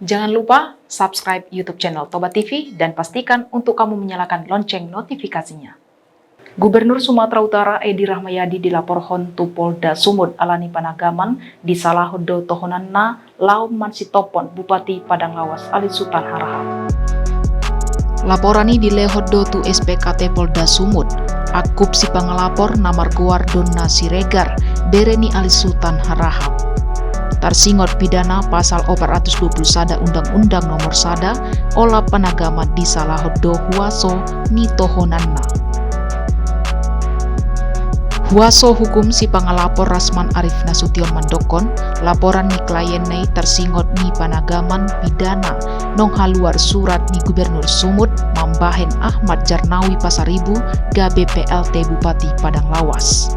Jangan lupa subscribe YouTube channel Toba TV dan pastikan untuk kamu menyalakan lonceng notifikasinya. Gubernur Sumatera Utara Edi Rahmayadi dilaporkan tu Polda Sumut alani panagaman di Salahodo Tohonanna Lau Mansitopon Bupati Padang Lawas Ali Sultan Harahap. Laporani di Lehodo tu SPKT Polda Sumut, akup si pangelapor namar guar Donna Siregar, Bereni Ali Sultan Harahap. Tarsingot pidana pasal 420 sada Undang-Undang Nomor Sada olah panagama di Salahodo Huaso ni Tohonanna. Huaso hukum si pangelapor Rasman Arif Nasution Mandokon, laporan ni klien nei tersingot ni panagaman pidana nong haluar surat ni Gubernur Sumut Mambahen Ahmad Jarnawi Pasaribu gabe PLT Bupati Padang Lawas.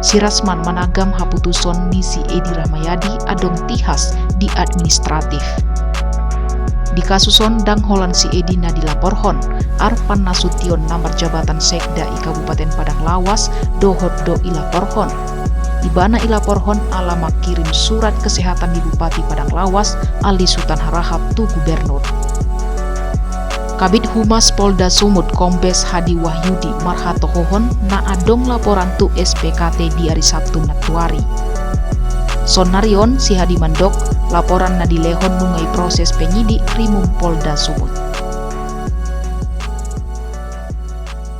Si Rasman managam haputuson ni si Edi Rahmayadi adong tihas di administratif. Di kasuson dang holan si Edi na dilaporhon, Arpan Nasution namar jabatan sekda i Kabupaten Padang Lawas dohot do ilaporhon. Ibana ilaporhon alamak kirim surat kesehatan di Bupati Padang Lawas Ali Sultan Harahap tu gubernur. Kabid Humas Polda Sumut Kombes Hadi Wahyudi marhatohohon na adong laporan tu SPKT di hari Sabtu Natuari. Sonarion si Hadi mandok laporan na dilehon nungai proses penyidik Krimum Polda Sumut.